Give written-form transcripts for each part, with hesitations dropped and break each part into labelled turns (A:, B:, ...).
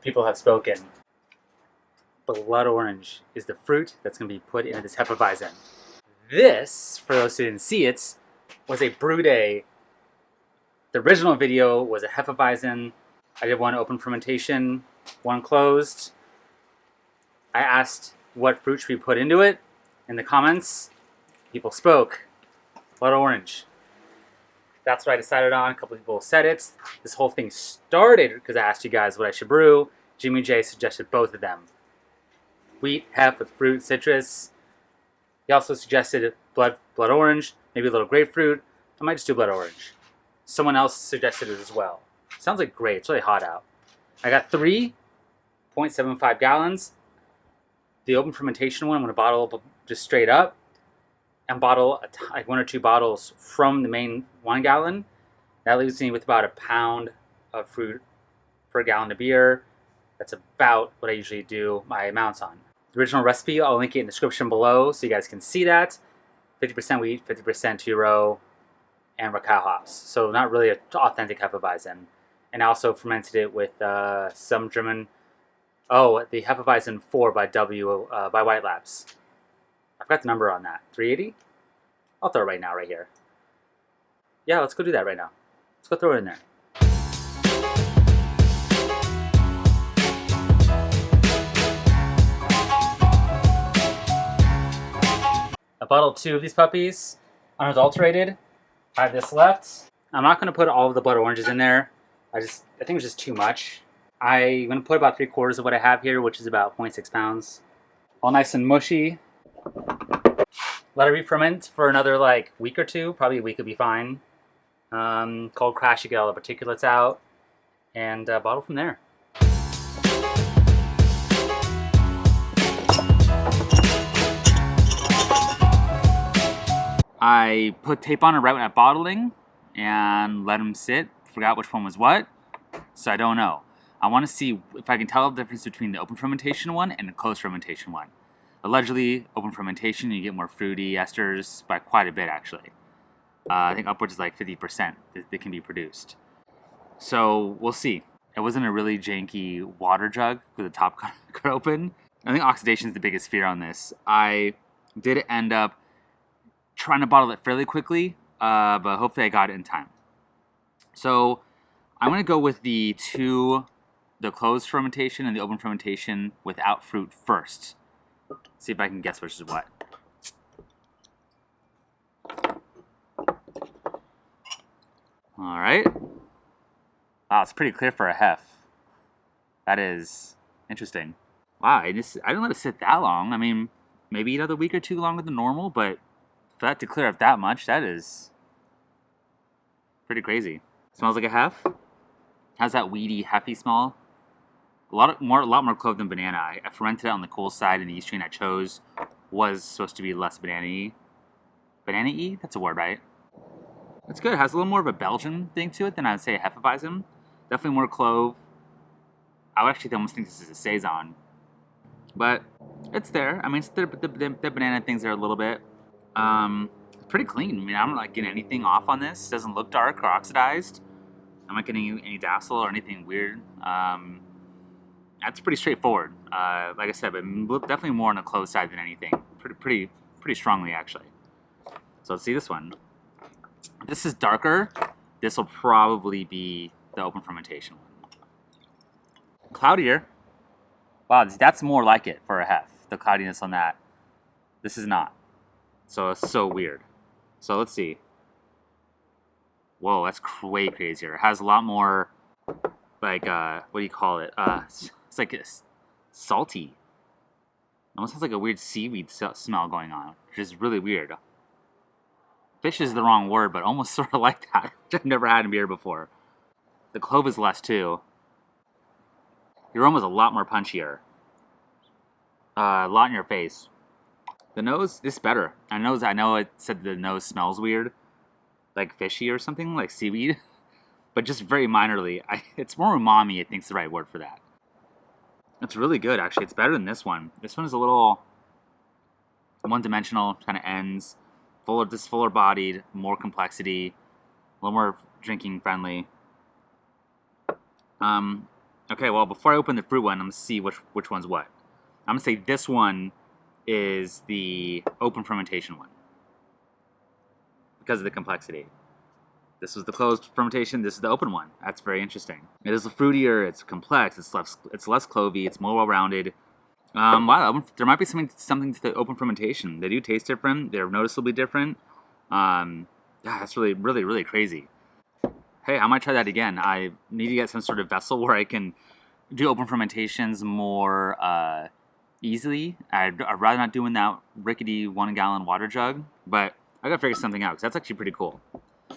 A: people have spoken. Blood orange is the fruit that's going to be put into this hefeweizen. This, for those who didn't see it, was a brew day. The original video was a hefeweizen. I did one open fermentation, one closed. I asked what fruit should we put into it. In the comments, people spoke. Blood orange. That's what I decided on. A couple of people said it. This whole thing started because I asked you guys what I should brew. Jimmy J suggested both of them. Wheat, hef with fruit, citrus. He also suggested blood orange, maybe a little grapefruit. I might just do blood orange. Someone else suggested it as well. Sounds like great. It's really hot out. I got 3.75 gallons. The open fermentation one, I'm going to bottle just straight up and bottle like 1 or 2 bottles from the main 1 gallon. That leaves me with about a pound of fruit per gallon of beer. That's about what I usually do my amounts on. The original recipe, I'll link it in the description below so you guys can see that. 50% wheat, 50% two-row, and Raquel hops. So not really an authentic hefeweizen. And I also fermented it with some German, the hefeweizen 4 by by White Labs. I forgot the number on that. 380? I'll throw it right now, right here. Yeah, let's go do that right now. Let's go throw it in there. I bottled 2 of these puppies, unadulterated. I have this left. I'm not going to put all of the blood oranges in there. I think it was just too much. I'm going to put about 3/4 of what I have here, which is about 0.6 pounds. All nice and mushy. Let it re-ferment for another week or 2. Probably a week would be fine. Cold crash, you get all the particulates out. And bottle from there. I put tape on it right when I'm bottling and let them sit. Forgot which one was what, so I don't know. I want to see if I can tell the difference between the open fermentation one and the closed fermentation one. Allegedly, open fermentation, you get more fruity esters by quite a bit, actually. I think upwards of 50% that can be produced. So we'll see. It wasn't a really janky water jug with the top cut open. I think oxidation is the biggest fear on this. I did end up trying to bottle it fairly quickly, but hopefully I got it in time. So I'm going to go with the closed fermentation and the open fermentation without fruit first. See if I can guess which is what. All right. Wow, it's pretty clear for a hef. That is interesting. Wow, I didn't let it sit that long. I mean, maybe another week or 2 longer than normal, but for that to clear up that much, that is pretty crazy. Smells like a hef. Has that weedy, heffy smell. A lot more clove than banana. I fermented it on the cool side, and the yeast strain I chose was supposed to be less banana-y. Banana-y? That's a word, right? It's good. It has a little more of a Belgian thing to it than I would say a hefeweizen. Definitely more clove. I would actually almost think this is a saison, but it's there. I mean, the banana things there a little bit. Pretty clean. I mean, I'm not getting anything off on this. It doesn't look dark or oxidized. I'm not getting any dazzle or anything weird. That's pretty straightforward. Like I said, but definitely more on the closed side than anything. Pretty strongly, actually. So let's see this one. If this is darker, this will probably be the open fermentation one. Cloudier. Wow, that's more like it for a hef. The cloudiness on that. This is not. So it's so weird. So let's see. Whoa, that's way crazier. It has a lot more, what do you call it? It's like salty. Almost has like a weird seaweed smell going on, which is really weird. Fish is the wrong word, but almost sort of like that, which I've never had in beer before. The clove is less too. The aroma's a lot more punchier. A lot in your face. The nose, this is better. I know it said the nose smells weird, like fishy or something, like seaweed, but just very minorly. It's more umami, I think is the right word for that. It's really good, actually. It's better than this one. This one is a little one-dimensional, kind of ends, fuller bodied, more complexity, a little more drinking friendly. I Okay, well, before I open the fruit one, I'm gonna see which one's what. I'm gonna say this one is the open fermentation one because of the complexity. This was the closed fermentation. This is the open one. That's very interesting. It is fruitier. It's complex. It's less clovey. It's more well-rounded. Wow, there might be something to the open fermentation. They do taste different. They're noticeably different. Yeah, that's really crazy. Hey, I might try that again. I need to get some sort of vessel where I can do open fermentations more easily. I'd rather not doing that rickety 1 gallon water jug, but I gotta figure something out because that's actually pretty cool.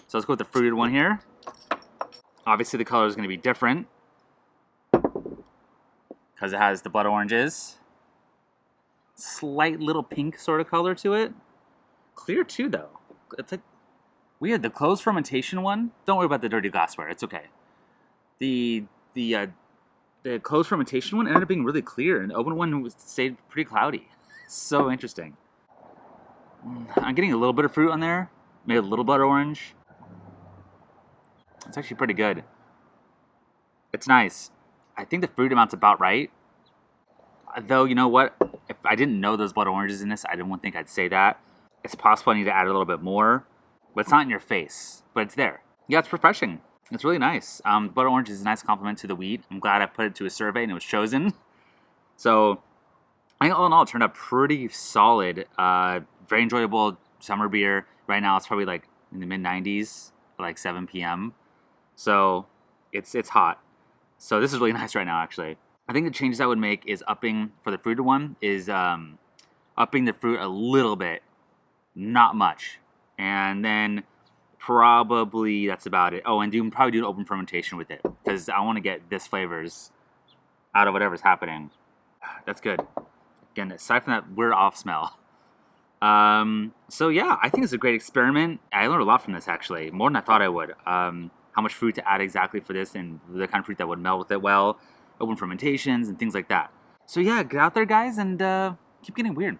A: So let's go with the fruited one here. Obviously the color is gonna be different because it has the blood oranges. Slight little pink sort of color to it. Clear too though. It's like weird. The closed fermentation one, don't worry about the dirty glassware, it's okay. The closed fermentation one ended up being really clear, and the open one stayed pretty cloudy. So interesting. I'm getting a little bit of fruit on there, maybe a little blood orange. It's actually pretty good. It's nice. I think the fruit amount's about right. Though, you know what? If I didn't know those blood oranges in this, I didn't think I'd say that. It's possible I need to add a little bit more, but it's not in your face, but it's there. Yeah, it's refreshing. It's really nice. Blood orange is a nice compliment to the wheat. I'm glad I put it to a survey and it was chosen. So, I think all in all, it turned out pretty solid. Very enjoyable summer beer. Right now, it's probably like in the mid-90s, like 7 p.m. So, it's hot. So, this is really nice right now, actually. I think the changes I would make is upping, for the fruited one, is upping the fruit a little bit. Not much. And then probably that's about it. Oh, and probably do an open fermentation with it because I want to get this flavors out of whatever's happening. That's good. Again, aside from that weird off smell. So yeah, I think it's a great experiment. I learned a lot from this actually, more than I thought I would. How much fruit to add exactly for this and the kind of fruit that would meld with it well, open fermentations and things like that. So yeah, get out there guys and keep getting weird.